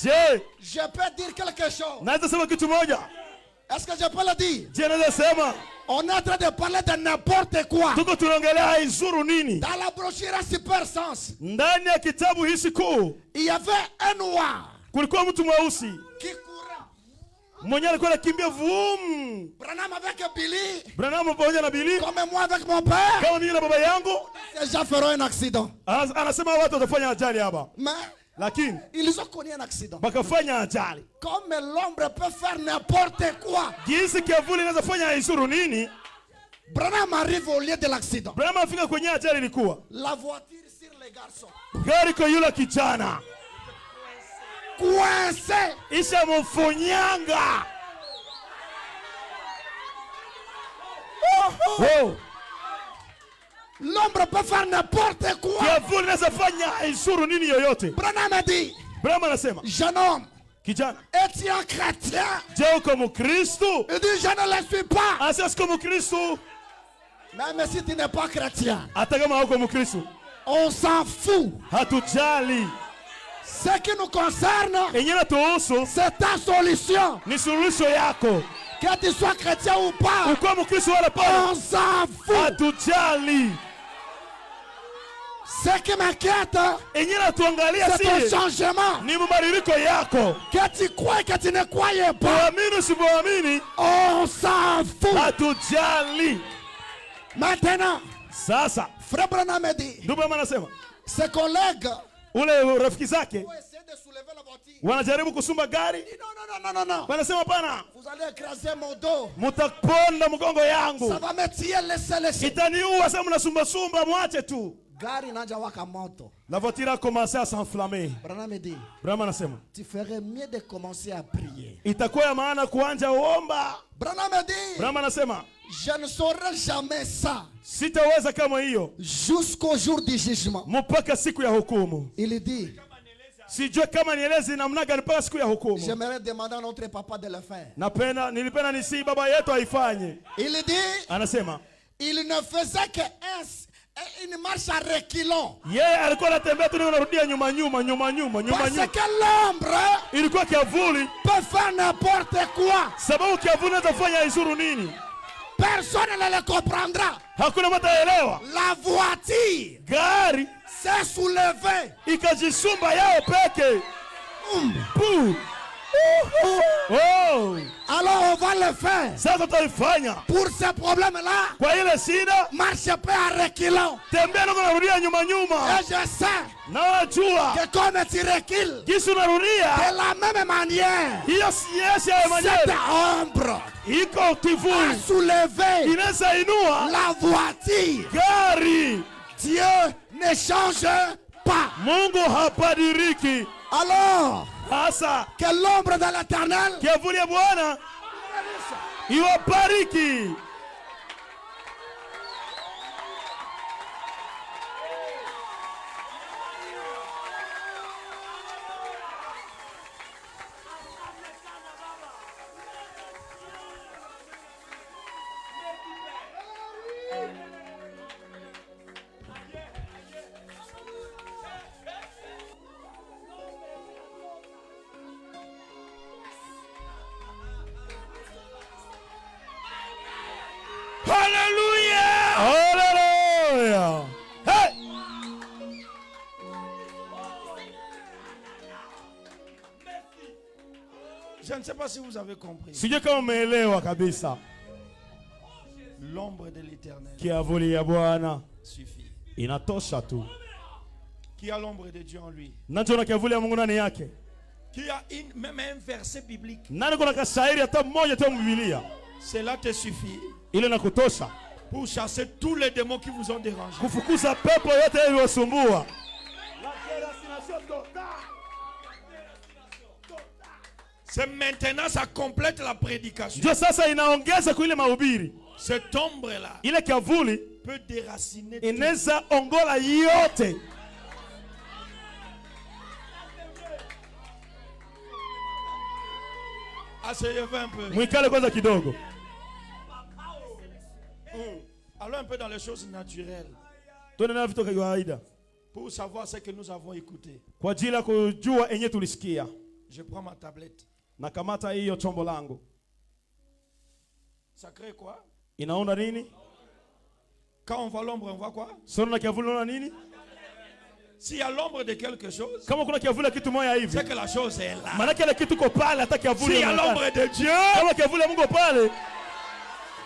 Speaker 1: Je
Speaker 3: je peux dire quelque chose?
Speaker 1: naweza sema kitu moja.
Speaker 3: Est-ce que je peux le dire?
Speaker 1: Je naweza sema
Speaker 3: On est en train de parler de n'importe quoi.
Speaker 1: tuko tunaongelea haizuru nini.
Speaker 3: Dans la brochure Super Sens,
Speaker 1: Ndani ya kitabu hisi kuu
Speaker 3: il y avait un noir
Speaker 1: kulikuwa mtu mweusi
Speaker 3: qui courait.
Speaker 1: mwenye alikuwa anakimbia vum.
Speaker 3: Branham avec Billy,
Speaker 1: Branham pamoja na Bili
Speaker 3: comme moi avec mon père.
Speaker 1: kama mimi na baba yangu
Speaker 3: Ces gens feront un accident.
Speaker 1: anasema watu watafanya ajali hapa,
Speaker 3: Mais
Speaker 1: lakini
Speaker 3: ils ont connu un accident.
Speaker 1: bakafanya ajali.
Speaker 3: Comme l'ombre peut faire n'importe quoi.
Speaker 1: Jinsi kiavuli inaweza fanya haizuru nini.
Speaker 3: Branham arrive au lieu de l'accident.
Speaker 1: Branham afika kwenye ajali ilikuwa
Speaker 3: La voiture sur les garçons.
Speaker 1: gari kwa yule kijana
Speaker 3: Coincé.
Speaker 1: isha mfonyanga. Oh.
Speaker 3: L'ombre peut faire n'importe quoi.
Speaker 1: Kiavuli inaweza fanya haizuru nini yoyote.
Speaker 3: Branham a dit,
Speaker 1: Branham anasema
Speaker 3: jeune homme,
Speaker 1: kijana,
Speaker 3: es-tu un chrétien?
Speaker 1: je uko Mkristo?
Speaker 3: Il dit, je ne le suis pas.
Speaker 1: Anasema siko Mkristo.
Speaker 3: Même si tu n'es pas chrétien,
Speaker 1: Hata kama hauko Mkristo
Speaker 3: on s'en fout.
Speaker 1: hatujali.
Speaker 3: Ce qui nous concerne,
Speaker 1: Yenye natuhusu
Speaker 3: c'est ta solution.
Speaker 1: ni suluhisho yako.
Speaker 3: Que tu sois chrétien ou pas,
Speaker 1: Uko Mkristo wala
Speaker 3: on
Speaker 1: pana,
Speaker 3: s'en fout.
Speaker 1: hatujali.
Speaker 3: Ce qui m'inquiète,
Speaker 1: Yenye natuangalia
Speaker 3: c'est ton
Speaker 1: si
Speaker 3: changement.
Speaker 1: ni mabadiliko yako.
Speaker 3: Que tu crois, que tu ne croyais pas,
Speaker 1: Uamini usipoamini,
Speaker 3: on s'en fout.
Speaker 1: hatujali.
Speaker 3: Maintenant,
Speaker 1: Sasa
Speaker 3: Frère Branham a dit,
Speaker 1: ndugu mama anasema
Speaker 3: ses collègues
Speaker 1: ule rafiki zake
Speaker 3: ont essayé de soulever la voiture.
Speaker 1: wanajaribu kusumba gari,
Speaker 3: Il dit, non.
Speaker 1: wanasema pana,
Speaker 3: Vous allez écraser mon dos.
Speaker 1: mutaponda mgongo yangu,
Speaker 3: Ça va me tuer, laissez.
Speaker 1: itaniua. Sasa mnasumba sumba, mwache tu.
Speaker 3: Gari naja waka moto.
Speaker 1: La voiture a commencé à s'enflammer.
Speaker 3: Branham a dit,
Speaker 1: Branham anasema
Speaker 3: tu ferais mieux de commencer à prier.
Speaker 1: itakuwa ya maana kuanja uomba.
Speaker 3: Branham a dit,
Speaker 1: Branham anasema
Speaker 3: je ne saurai jamais ça
Speaker 1: sitaweza kama hiyo
Speaker 3: jusqu'au jour du jugement.
Speaker 1: mpaka siku ya hukumu.
Speaker 3: Il dit,
Speaker 1: Sijue kama nieleze namna gani mpaka siku ya hukumu.
Speaker 3: j'aimerais demander à notre papa de le faire.
Speaker 1: Nilipenda nisi baba yetu aifanye.
Speaker 3: Il dit,
Speaker 1: Anasema
Speaker 3: il ne faisait que une marche à reculons.
Speaker 1: yeye alikuwa anatembea tu, anarudia nyuma.
Speaker 3: Parce que l'ombre
Speaker 1: Ilikuwa kiavuli,
Speaker 3: peut faire n'importe quoi.
Speaker 1: sababu kiavuli inaweza fanya izuru nini.
Speaker 3: Personne ne le comprendra.
Speaker 1: Hakuna mtu ataelewa.
Speaker 3: La voiture
Speaker 1: Gari
Speaker 3: s'est soulevée.
Speaker 1: ikajisumba yao peke. Puh. Oh.
Speaker 3: Alors on va le faire.
Speaker 1: Sasa tutaifanya
Speaker 3: Pour ce problème-là,
Speaker 1: kwa ile shida.
Speaker 3: marche pas à reculons.
Speaker 1: Tembea na kurudia nyuma.
Speaker 3: Et je sais
Speaker 1: Na unajua
Speaker 3: que comme tu recules,
Speaker 1: jinsi unarudia,
Speaker 3: de la même manière,
Speaker 1: hiyo siesi ya
Speaker 3: cette
Speaker 1: manyeri
Speaker 3: ombre
Speaker 1: iko
Speaker 3: a
Speaker 1: kivuli
Speaker 3: soulevé
Speaker 1: inaweza inua
Speaker 3: la voiture.
Speaker 1: gari.
Speaker 3: Dieu ne change pas.
Speaker 1: Mungu hapadiriki.
Speaker 3: Alors,
Speaker 1: Sasa
Speaker 3: que l'ombre de l'Éternel
Speaker 1: kiavuli ya Bwana iwabariki. Hallelujah! Hallelujah! Hey!
Speaker 3: Je ne sais pas si vous avez compris.
Speaker 1: Sijui kama umeelewa kabisa.
Speaker 3: L'ombre de l'Éternel
Speaker 1: Kiavuli ya Bwana
Speaker 3: suffit.
Speaker 1: inatosha tu.
Speaker 3: Qui a l'ombre de Dieu en lui?
Speaker 1: Nacho na kiavuli ya Mungu ndani yake. Qui a même un verset biblique.
Speaker 2: Nani kuna kashairi hata mmoja tu Biblia?
Speaker 1: Cela te suffit.
Speaker 2: Ile nakutosha.
Speaker 1: Pour chasser tous les démons qui vous ont dérangé.
Speaker 2: Kufukuza pepo yote iliyosumbua.
Speaker 1: C'est maintenant ça complète la prédication.
Speaker 2: Ndio sasa inaongeza kwa ile mahubiri.
Speaker 1: Cette ombre là.
Speaker 2: Ile kavuli
Speaker 1: peut déraciner.
Speaker 2: Inaweza ongola yote.
Speaker 1: Asseyez-vous un peu.
Speaker 2: Mwikale kwanza kidogo.
Speaker 1: Allons un peu dans les choses naturelles.
Speaker 2: Tuende vitu vya kawaida.
Speaker 1: Pour savoir ce que nous avons écouté.
Speaker 2: Kwa ajili ya kujua enye tulisikia.
Speaker 1: Je prends ma tablette.
Speaker 2: Nakamata hiyo chombo langu.
Speaker 1: Ça crée quoi?
Speaker 2: Inaona nini?
Speaker 1: Quand on voit l'ombre, on voit quoi?
Speaker 2: Sona kiavuli unaona nini?
Speaker 1: S'il y a l'ombre de quelque chose,
Speaker 2: kama kuna kiavuli kitu moja hivi,
Speaker 1: c'est que la chose est là.
Speaker 2: maana kile kitu ko pale hata kiavuli.
Speaker 1: S'il y a l'ombre de Dieu,
Speaker 2: kama kiavuli Mungu pale,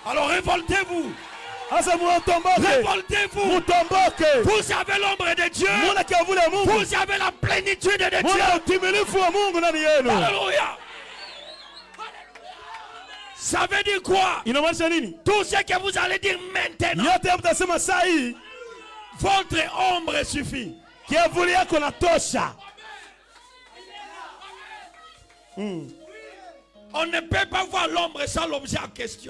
Speaker 1: alors révoltez-vous.
Speaker 2: Révoltez-vous.
Speaker 1: Vous avez l'ombre de Dieu. Vous avez la plénitude de Dieu. Alléluia. Ça veut dire quoi? Tout ce que vous allez dire maintenant, votre ombre suffit. On ne peut pas voir l'ombre sans l'objet en question.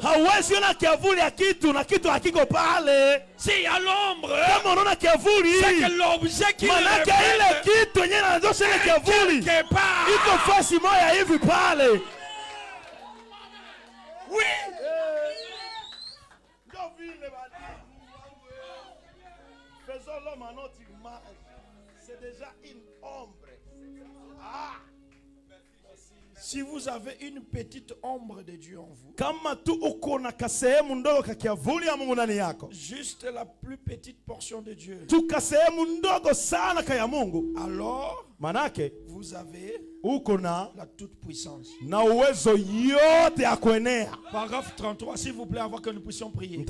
Speaker 1: S'il y a l'ombre, c'est que l'objet qui est quelque part. Oui.
Speaker 2: Faisons l'homme à notre image. C'est déjà une ombre. Ah.
Speaker 1: Si vous avez une petite ombre de Dieu en vous,
Speaker 2: juste
Speaker 1: la plus petite portion de Dieu, alors vous avez la toute puissance. Paragraphe 33, s'il vous plaît, avant que nous puissions prier.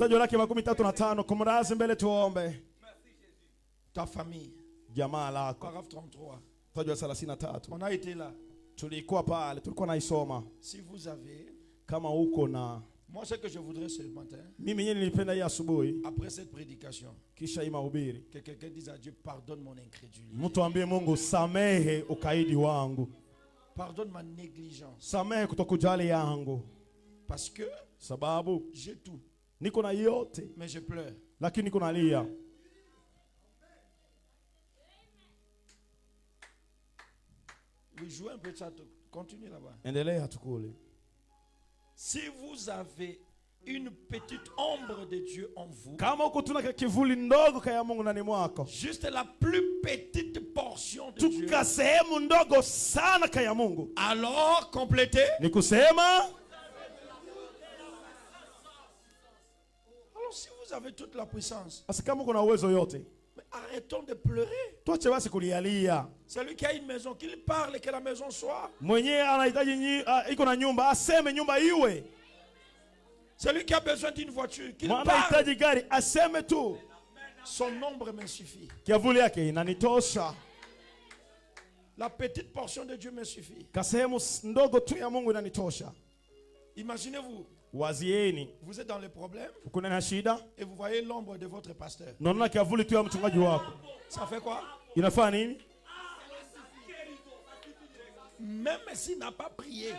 Speaker 1: Ta famille. Paragraphe 33. On a été là. Si vous avez, moi ce que je voudrais ce matin, après cette prédication, que quelqu'un dise à Dieu, pardonne mon incrédulité, pardonne ma négligence, parce que j'ai tout, mais je pleure. Oui, jouez un peu de ça, continue là-bas. Si vous avez une petite ombre de Dieu en vous, juste la plus petite portion de Dieu, alors complétez. Alors si vous avez toute la puissance, arrêtons de pleurer. Celui qui a une maison, qu'il parle et que la maison soit. Celui qui a besoin d'une voiture, qu'il parle. Son ombre me suffit. La petite portion de Dieu me suffit. Imaginez-vous. Vous êtes dans les problèmes et vous voyez l'ombre de votre pasteur. Ça fait quoi? Même s'il n'a pas prié,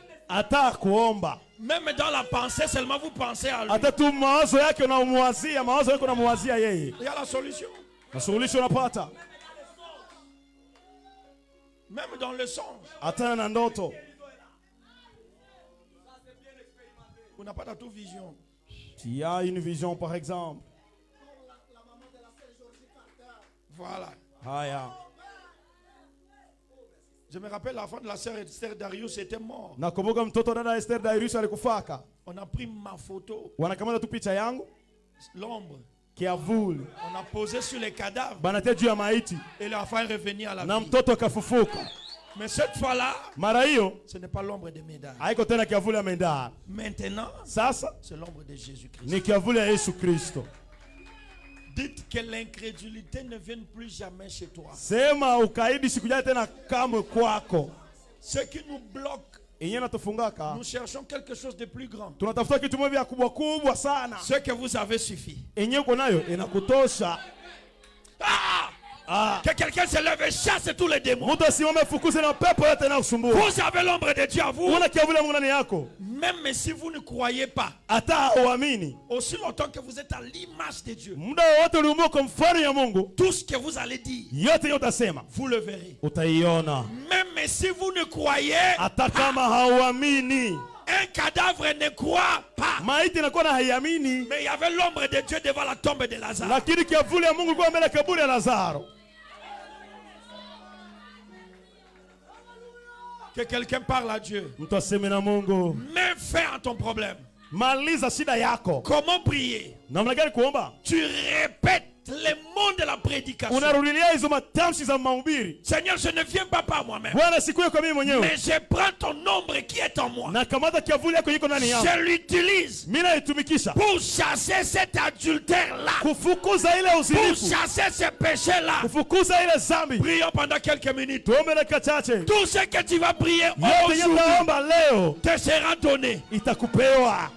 Speaker 1: même dans la pensée seulement vous pensez à lui, il y a la solution. Même dans le songe. On n'a pas de toute vision.
Speaker 2: Il y a une vision par exemple.
Speaker 1: Voilà.
Speaker 2: Ah, yeah.
Speaker 1: Je me rappelle la femme de la sœur Esther Darius était mort. On a pris ma photo. L'ombre. On a posé sur les cadavres. Et l'enfant est revenu à la vie. Mais cette fois-là, ce n'est pas l'ombre de Médard. Maintenant, c'est l'ombre de Jésus-Christ. Dites que l'incrédulité ne vienne plus jamais chez toi.
Speaker 2: Ce qui nous bloque,
Speaker 1: yenye natufungaka,
Speaker 2: nous cherchons quelque chose de plus grand.
Speaker 1: tunatafuta kitu moja kubwa kubwa sana.
Speaker 2: Ce que vous avez suffit.
Speaker 1: Yenye uko nayo inakutosha.
Speaker 2: Que quelqu'un se lève et chasse tous les démons.
Speaker 1: Mtu asimame fukuze na pepo yote inayokusumbua.
Speaker 2: Vous avez l'ombre de Dieu à vous.
Speaker 1: Una kiavuli Mungu ndani yako.
Speaker 2: Même si vous ne croyez pas,
Speaker 1: Hata uamini.
Speaker 2: aussi longtemps que vous êtes à l'image de Dieu,
Speaker 1: Muda wote uliumbwa kwa mfano ya Mungu.
Speaker 2: tout ce que vous allez dire,
Speaker 1: Yote utasema,
Speaker 2: vous le verrez.
Speaker 1: utaiona.
Speaker 2: Même si vous ne croyez
Speaker 1: Hata kama hauamini.
Speaker 2: un cadavre ne croit pas.
Speaker 1: Maiti inakuwa na haiamini.
Speaker 2: Mais il y avait l'ombre de Dieu devant la tombe de Lazare.
Speaker 1: Lakini kiavuli ya Mungu kwa mbele ya kaburi ya Lazaro.
Speaker 2: Que quelqu'un parle à Dieu.
Speaker 1: Mtu aseme na Mungu.
Speaker 2: Mets fin à ton problème.
Speaker 1: Maliza shida yako.
Speaker 2: Comment prier?
Speaker 1: Namna gani kuomba?
Speaker 2: Tu répètes les mots de la prédication.
Speaker 1: Unarudilia hizo matamshi za mahubiri.
Speaker 2: Seigneur, je ne viens pas par moi-même.
Speaker 1: Bwana sikuye kwa mimi mwenyewe.
Speaker 2: Mais je prends ton ombre qui est en moi.
Speaker 1: Na kamata kiavuli yako iko ndani yangu.
Speaker 2: Je l'utilise
Speaker 1: Mimi naitumikisha.
Speaker 2: pour chasser cet adultère-là.
Speaker 1: Kufukuza ile
Speaker 2: Pour
Speaker 1: uzinifu.
Speaker 2: chasser ce péché-là.
Speaker 1: Kufukuza ile zambi.
Speaker 2: Prions pendant quelques minutes.
Speaker 1: Tuombe dakika chache.
Speaker 2: Tout ce que tu vas prier
Speaker 1: Yote
Speaker 2: aujourd'hui
Speaker 1: yanaomba leo
Speaker 2: te sera donné.
Speaker 1: itakupewa.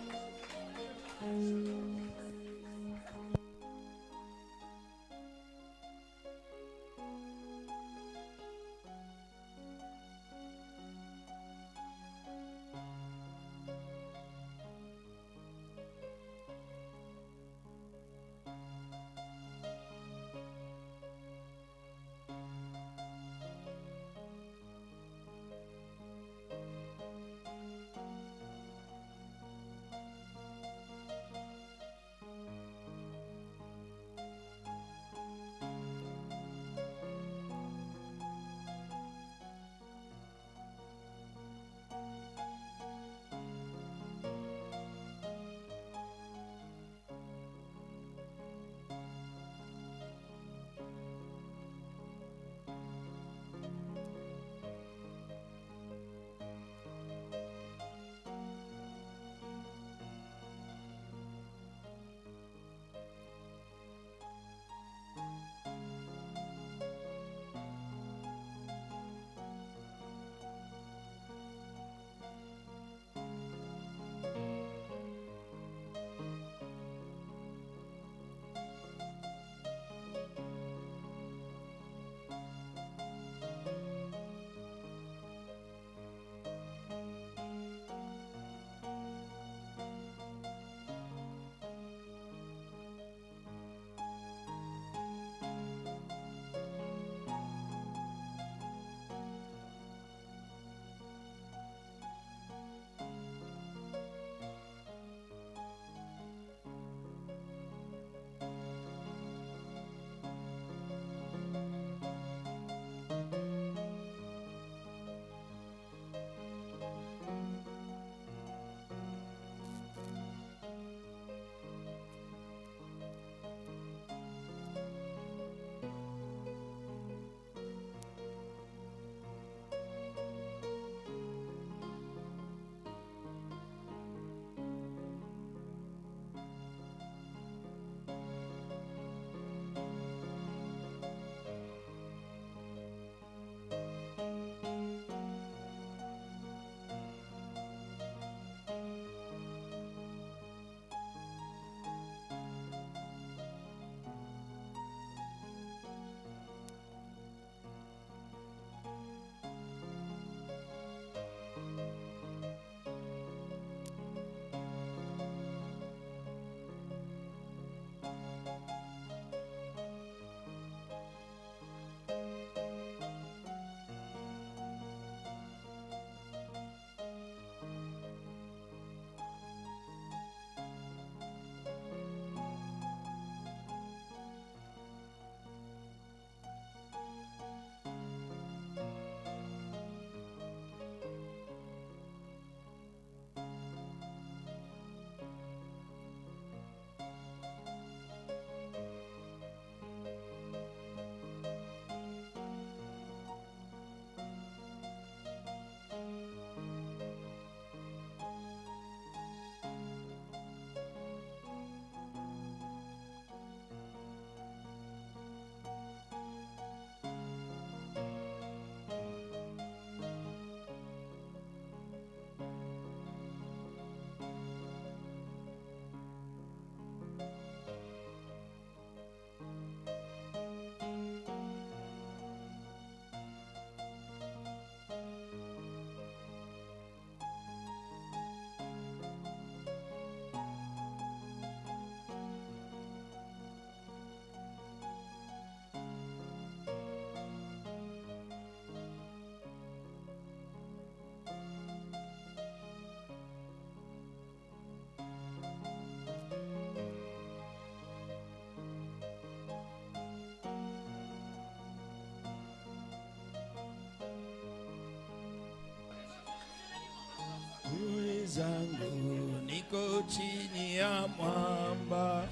Speaker 1: zangu niko chini ya mwamba.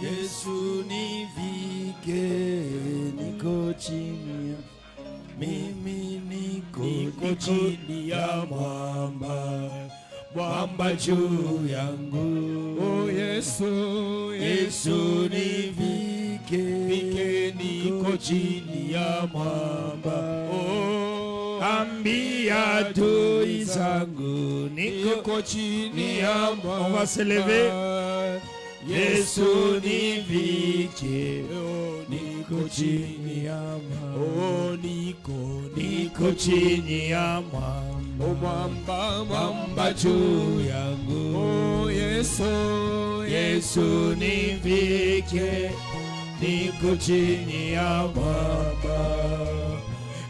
Speaker 1: Yesu nivike, niko chini ya, mimi niko chini ya mwamba, mwamba juu yangu.
Speaker 4: Oh Yesu,
Speaker 1: Yesu nivike, niko chini ya mwamba.
Speaker 4: oh,
Speaker 1: Ambia adui zangu niko chini ya mwamba. On va se lever. Yesu nivike, niko chini ya mwamba. Niko chini ya mwamba,
Speaker 4: oh mwamba,
Speaker 1: mwamba juu yangu.
Speaker 4: Oh Yesu,
Speaker 1: Yesu nivike, niko chini ya mwamba.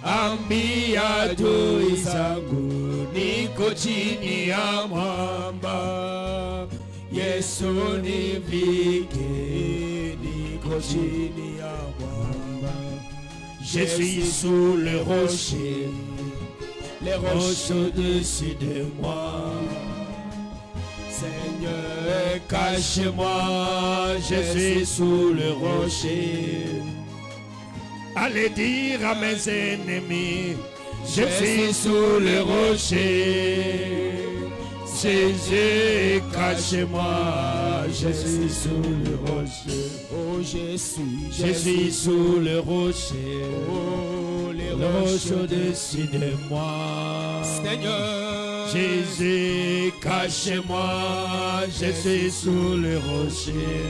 Speaker 1: Ambia adui zangu niko chini ya mwamba. Yesu nivike, niko chini ya mwamba. Je suis sous le rocher, les roches au-dessus de moi. Seigneur, cache-moi, je suis sous le rocher. Allez dire à mes ennemis, je suis sous le rocher. Jésus, cache-moi, je suis sous le rocher.
Speaker 4: oh je
Speaker 1: suis sous le rocher.
Speaker 4: oh les
Speaker 1: Le rocher au-dessus de moi.
Speaker 4: Seigneur,
Speaker 1: Jésus, cache-moi, je suis sous le rocher.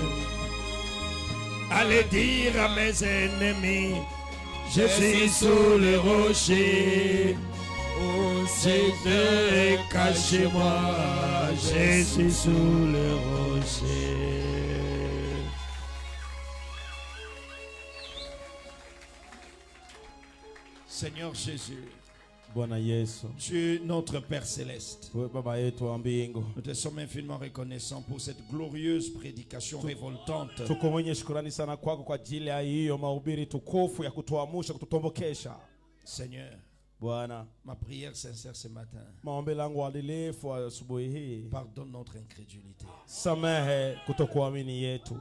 Speaker 1: Allez dire à mes ennemis, je suis sous le rocher.
Speaker 4: oh
Speaker 1: Jésus, cache-moi, je suis sous le rocher. Seigneur Jésus,
Speaker 4: Bwana Yesu,
Speaker 1: Dieu notre Père Céleste,
Speaker 4: wewe baba yetu wa mbingu,
Speaker 1: nous te sommes infiniment reconnaissants pour cette glorieuse prédication révoltante.
Speaker 4: tuko mwenye shukrani sana kwako kwa ajili ya hiyo mahubiri tukufu ya kutuamsha, kututombokesha.
Speaker 1: Seigneur,
Speaker 4: Bwana,
Speaker 1: ma prière sincère ce matin,
Speaker 4: maombi langu adilifu asubuhi hii,
Speaker 1: pardonne notre incrédulité.
Speaker 4: samehe kutokuamini yetu.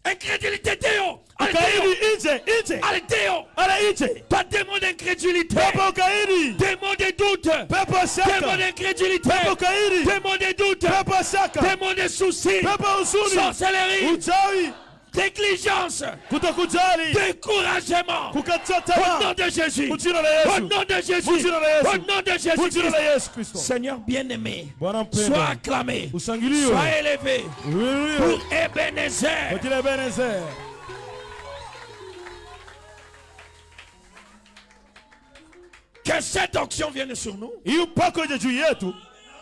Speaker 1: Incrédulité, Théo!
Speaker 4: Ukaidi nje, nje.
Speaker 1: Allez, Théo!
Speaker 4: Allez nje.
Speaker 1: Pas démon d'incrédulité!
Speaker 4: Pepo ukaidi.
Speaker 1: Démon de doute!
Speaker 4: Pepo
Speaker 1: Démon
Speaker 4: shaka.
Speaker 1: d'incrédulité!
Speaker 4: Pepo ukaidi.
Speaker 1: Démon de doute!
Speaker 4: Pepo shaka.
Speaker 1: Démon de soucis!
Speaker 4: Pepo huzuni.
Speaker 1: Sorcellerie!
Speaker 4: Uchawi.
Speaker 1: Négligence!
Speaker 4: Kutokujali.
Speaker 1: Découragement!
Speaker 4: Kukata
Speaker 1: Au
Speaker 4: tamaa.
Speaker 1: nom de Jésus!
Speaker 4: Kwa jina la
Speaker 1: Au
Speaker 4: Yesu.
Speaker 1: nom de Jésus!
Speaker 4: Kwa jina la Yesu.
Speaker 1: Au nom de
Speaker 4: Kwa jina la
Speaker 1: Jésus!
Speaker 4: Yesu Kristo.
Speaker 1: Seigneur bien-aimé,
Speaker 4: Bwana
Speaker 1: sois
Speaker 4: mpendwa,
Speaker 1: acclamé,
Speaker 4: usangiliwe.
Speaker 1: sois élevé
Speaker 4: Uinuliwe.
Speaker 1: pour
Speaker 4: Kwa
Speaker 1: Ebenezer.
Speaker 4: jina la Ebenezer.
Speaker 1: Que cette onction vienne sur nous.
Speaker 4: Hii upako ije juu yetu.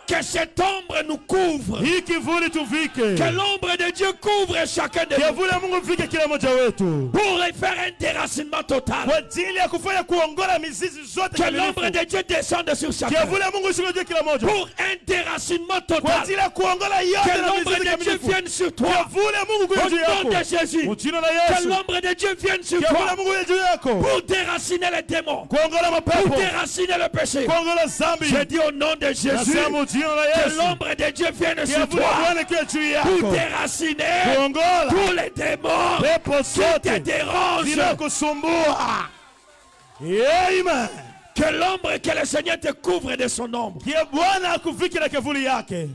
Speaker 1: Que cette ombre nous couvre.
Speaker 4: Hii kivuli tuvike.
Speaker 1: Que l'ombre de Dieu couvre chacun de nous.
Speaker 4: Kivuli ya Mungu vike kila mmoja wetu.
Speaker 1: Pour faire un déracinement total.
Speaker 4: Kwa ajili ya kufanya kuongola mizizi zote
Speaker 1: Que
Speaker 4: kamilifu.
Speaker 1: l'ombre de Dieu descende sur chacun.
Speaker 4: Kivuli ya Mungu ishuke juu kila mmoja.
Speaker 1: Pour un déracinement
Speaker 4: Kwa
Speaker 1: total.
Speaker 4: ajili ya kuongola yote
Speaker 1: Que
Speaker 4: na
Speaker 1: l'ombre
Speaker 4: mizizi
Speaker 1: de Dieu
Speaker 4: kamilifu.
Speaker 1: vienne sur toi.
Speaker 4: Kivuli ya Mungu kuja
Speaker 1: Au
Speaker 4: juu
Speaker 1: nom de
Speaker 4: yako.
Speaker 1: Jésus.
Speaker 4: Kwa jina la
Speaker 1: Que
Speaker 4: Yesu.
Speaker 1: l'ombre de Dieu vienne sur
Speaker 4: Kivuli ya
Speaker 1: toi.
Speaker 4: Mungu kuja juu yako.
Speaker 1: Pour déraciner les démons.
Speaker 4: Kuongola
Speaker 1: Pour
Speaker 4: mapepo.
Speaker 1: déraciner le péché.
Speaker 4: Kuongola zambi.
Speaker 1: Je dis au nom de Jésus.
Speaker 4: Nasema jina la
Speaker 1: Que
Speaker 4: Yesu.
Speaker 1: l'ombre de Dieu vienne sur
Speaker 4: Kivuli ya
Speaker 1: toi.
Speaker 4: Bwana kuja juu
Speaker 1: Pour
Speaker 4: yako.
Speaker 1: déraciner
Speaker 4: Kuongola
Speaker 1: tous les démons
Speaker 4: pepo
Speaker 1: qui te
Speaker 4: zote
Speaker 1: dérangent.
Speaker 4: zinakusumbua. Amen.
Speaker 1: Que l'ombre, que le Seigneur te couvre de son ombre.
Speaker 4: Kia Bwana akuvike na kivuli yake.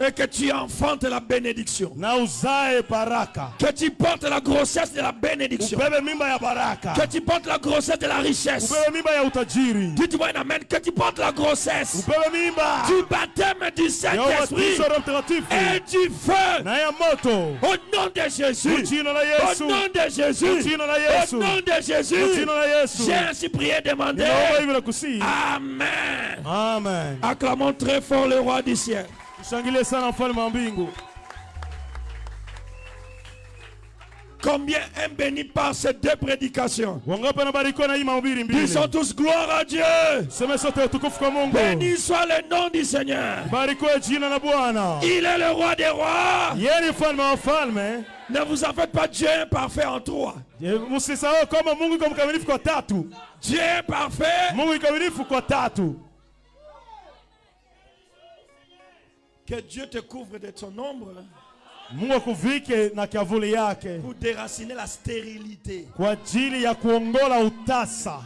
Speaker 1: Et que tu enfantes la bénédiction.
Speaker 4: Na uzae baraka.
Speaker 1: Que tu portes la grossesse de la bénédiction.
Speaker 4: Ubebe mimba ya baraka.
Speaker 1: Que tu portes la grossesse de la richesse.
Speaker 4: Ubebe mimba ya utajiri.
Speaker 1: Dites-moi un amen. Que tu portes la grossesse
Speaker 4: Ubebe mimba
Speaker 1: du baptême du
Speaker 4: ya
Speaker 1: Saint-Esprit
Speaker 4: ubatizo wa Roho Mtakatifu
Speaker 1: et du feu.
Speaker 4: na ya moto.
Speaker 1: Au nom de Jésus.
Speaker 4: Kwa jina la
Speaker 1: Au
Speaker 4: Yesu.
Speaker 1: nom de Jésus.
Speaker 4: Kwa jina la
Speaker 1: Au
Speaker 4: Yesu.
Speaker 1: nom de
Speaker 4: Kwa
Speaker 1: Jésus.
Speaker 4: jina la Yesu.
Speaker 1: J'ai ainsi prié, demandé.
Speaker 4: Ninaomba hivi na kusihi.
Speaker 1: Amen.
Speaker 4: Amen.
Speaker 1: Acclamons très fort le roi du ciel.
Speaker 4: Ushangilie sana mfalme wa mbingu.
Speaker 1: Combien est béni par ces deux prédications?
Speaker 4: Wangapi wanabarikiwa na hii mahubiri mbili?
Speaker 1: Disons tous gloire à Dieu.
Speaker 4: Sema sote utukufu kwa Mungu.
Speaker 1: Béni soit le nom du Seigneur.
Speaker 4: Barikiwe jina la Bwana.
Speaker 1: Il est le roi des rois.
Speaker 4: Yeye ni mfalme wa wafalme.
Speaker 1: Ne vous en faites pas, Dieu est parfait en trois.
Speaker 4: Msisahau kama Mungu iko mkamilifu kwa tatu.
Speaker 1: Dieu est parfait.
Speaker 4: Mungu iko mkamilifu kwa tatu.
Speaker 2: Que Dieu te couvre de son ombre
Speaker 4: Mungu akuvike na kiavuli yake
Speaker 2: pour déraciner la stérilité.
Speaker 4: kwa ajili ya kuongola utasa.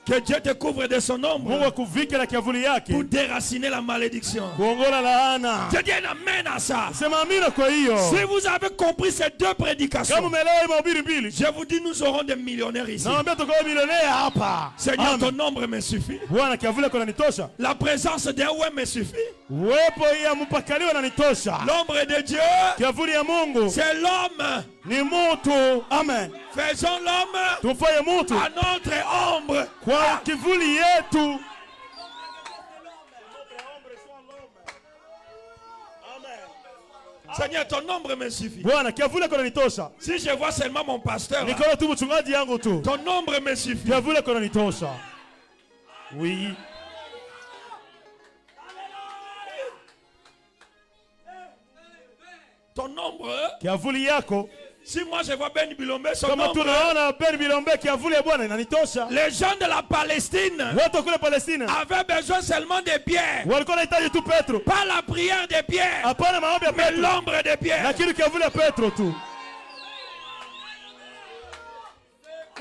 Speaker 2: Que Dieu te couvre de son
Speaker 4: Mungu
Speaker 2: ombre
Speaker 4: akuvike na kiavuli yake
Speaker 2: pour déraciner la malédiction.
Speaker 4: kuongola laana.
Speaker 2: Je dis un amen à ça.
Speaker 4: Sema amina kwa hiyo.
Speaker 2: Si vous avez compris ces deux
Speaker 4: Kama
Speaker 2: prédications,
Speaker 4: umeelewa mahubiri mbili,
Speaker 2: je vous dis, nous aurons des millionnaires ici.
Speaker 4: naambia tukawa milionea hapa.
Speaker 2: Seigneur,
Speaker 4: Amen.
Speaker 2: ton nombre me suffit.
Speaker 4: Bwana kiavuli yako inanitosha.
Speaker 2: La présence d'un ouais me suffit.
Speaker 4: Uwepo ya mpakaliwa inanitosha.
Speaker 2: L'ombre de Dieu,
Speaker 4: Kiavuli ya Mungu
Speaker 2: c'est l'homme.
Speaker 4: ni mutu. Amen.
Speaker 2: Faisons l'homme
Speaker 4: Tufaye mutu
Speaker 2: à notre ombre.
Speaker 4: kwa kivuli yetu.
Speaker 2: Seigneur, ton nombre me suffit.
Speaker 4: Bwana kiavuli yako inanitosha.
Speaker 2: Si je vois seulement mon pasteur, là,
Speaker 4: Nikola tu mchungaji yangu tu.
Speaker 2: ton nombre me suffit.
Speaker 4: Kiavuli yako inanitosha. Oui.
Speaker 2: Ton nombre,
Speaker 4: Kiavuli yako
Speaker 2: si moi je vois Ben Bilombe, son
Speaker 4: kama
Speaker 2: nombre,
Speaker 4: tunaona Ben Bilombe, kiavuli ya Bwana inanitosha.
Speaker 2: les gens de la Palestine
Speaker 4: Watu kule Palestina
Speaker 2: avaient besoin seulement de pierres.
Speaker 4: walikuwa wanahitaji tu Petro.
Speaker 2: Pas la prière de pierre,
Speaker 4: Hapana maombi ya
Speaker 2: mais
Speaker 4: Petro,
Speaker 2: l'ombre de pierre.
Speaker 4: lakini kiavuli ya Petro tu.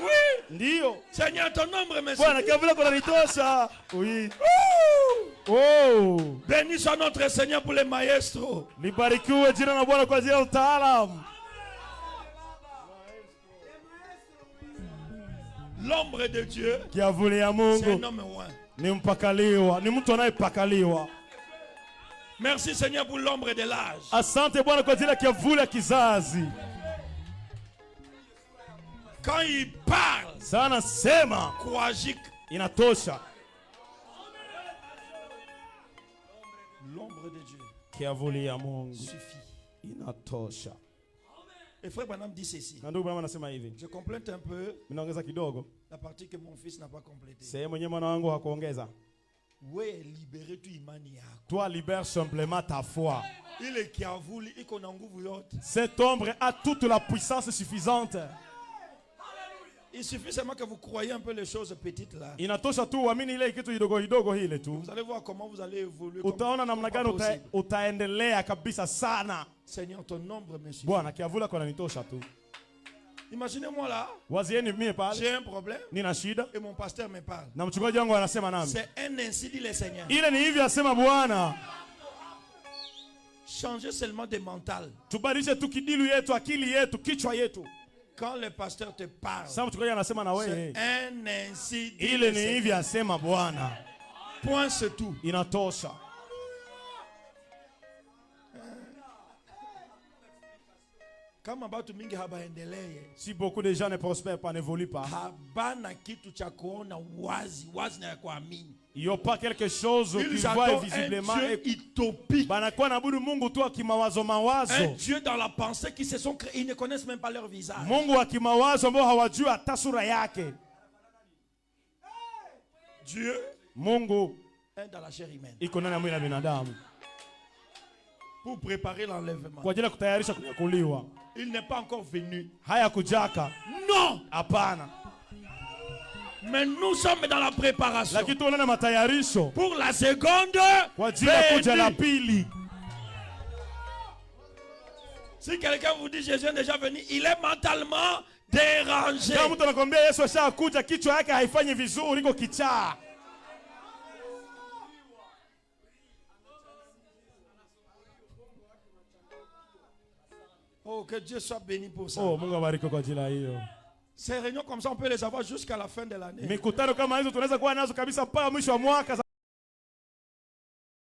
Speaker 2: Oui,
Speaker 4: Ndio.
Speaker 2: Seigneur, ton nombre me
Speaker 4: Bwana
Speaker 2: suffit.
Speaker 4: kiavuli yako inanitosha. Oui. Oh.
Speaker 2: Béni soit notre Seigneur pour les maestros.
Speaker 4: Libarikiwe jina la Bwana kwa ajili ya utaalamu.
Speaker 2: L'ombre de Dieu,
Speaker 4: Kiavuli ya
Speaker 2: c'est un
Speaker 4: Mungu
Speaker 2: homme loin.
Speaker 4: ni mpakaliwa, ni mtu anayepakaliwa.
Speaker 2: Merci Seigneur pour l'ombre de l'âge.
Speaker 4: Asante Bwana kwa ajili ya kiavuli ya kizazi.
Speaker 2: Quand il parle,
Speaker 4: Sana sema
Speaker 2: coagique,
Speaker 4: inatosha.
Speaker 2: l'ombre de Dieu
Speaker 4: Kiavuli ya Mungu
Speaker 2: suffit.
Speaker 4: inatosha.
Speaker 2: Et frère Branham dit ceci.
Speaker 4: Na ndugu Branham anasema hivi.
Speaker 2: Je complète un peu
Speaker 4: Minaongeza kidogo.
Speaker 2: la partie que mon fils n'a pas complétée.
Speaker 4: Sehemu yenyewe mwana wangu hakuongeza.
Speaker 2: Oui, libérer tu imani yako.
Speaker 4: Toi libère simplement ta foi.
Speaker 2: Ile kiavuli iko na nguvu yote.
Speaker 4: Cette ombre a toute la puissance suffisante.
Speaker 2: Il suffit seulement que vous croyez un peu les choses petites là.
Speaker 4: Inatosha tu uamini ile kitu kidogo kidogo ile tu.
Speaker 2: Vous allez voir comment vous allez évoluer. comme-
Speaker 4: Utaona namna
Speaker 2: comme
Speaker 4: gani
Speaker 2: pas possible.
Speaker 4: utaendelea kabisa sana.
Speaker 2: Seigneur, ton nombre me suffit.
Speaker 4: Bwana kiavuli yako inanitosha tu.
Speaker 2: Imaginez-moi là,
Speaker 4: Wazieni mimi pale
Speaker 2: j'ai un problème
Speaker 4: nina shida
Speaker 2: et mon pasteur me parle.
Speaker 4: na mchungaji wangu anasema nami.
Speaker 2: C'est un ainsi dit le Seigneur.
Speaker 4: Ile ni hivi asema Bwana.
Speaker 2: Changez seulement de mental.
Speaker 4: Tubadilishe tu kidilu yetu, akili yetu, kichwa yetu.
Speaker 2: Quand le pasteur te parle,
Speaker 4: Sasa mchungaji anasema na
Speaker 2: c'est
Speaker 4: wewe.
Speaker 2: un ainsi dit
Speaker 4: Ile
Speaker 2: le
Speaker 4: ni
Speaker 2: Seigneur.
Speaker 4: hivi asema Bwana.
Speaker 2: Point c'est tout.
Speaker 4: Inatosha.
Speaker 2: Kama batu mingi habaendelee,
Speaker 4: Si beaucoup de gens ne prospèrent pas, n'évoluent pas,
Speaker 2: habana kitu cha kuona wazi wazi na ya kuamini.
Speaker 4: il n'y a pas quelque chose qui
Speaker 2: Ils
Speaker 4: voit
Speaker 2: adorent
Speaker 4: visiblement.
Speaker 2: un Dieu utopique.
Speaker 4: Banakuwa naabudu Mungu tu akimawazo
Speaker 2: Un
Speaker 4: mawazo.
Speaker 2: Dieu dans la pensée qui se sont créés, ils ne connaissent même pas leur visage.
Speaker 4: Mungu wa kimawazo ambao hawajui hata sura yake.
Speaker 2: Dieu
Speaker 4: Mungu
Speaker 2: est dans la chair humaine
Speaker 4: iko ndani ya mwili wa binadamu
Speaker 2: pour préparer l'enlèvement.
Speaker 4: kwa ajili ya kutayarisha kunyakuliwa.
Speaker 2: Il n'est pas encore venu.
Speaker 4: Haya kujaka.
Speaker 2: Non,
Speaker 4: Hapana.
Speaker 2: mais nous sommes dans la préparation
Speaker 4: Lakini tuko ndani ya matayarisho
Speaker 2: pour la seconde
Speaker 4: kwa ajili ya kuja la
Speaker 2: venue.
Speaker 4: pili.
Speaker 2: Si quelqu'un vous dit Jésus est déjà venu, il est mentalement dérangé.
Speaker 4: Kama mtu anakuambia Yesu ashakuja, kichwa yake haifanyi vizuri, iko kichaa.
Speaker 2: Oh, que Dieu soit béni pour ça.
Speaker 4: Oh, Mungu abariki kwa ajili ya hiyo.
Speaker 2: Ces réunions comme ça, on peut les avoir jusqu'à la fin de l'année.
Speaker 4: Mikutano kama hizo tunaweza kuwa nazo kabisa mpaka mwisho wa mwaka.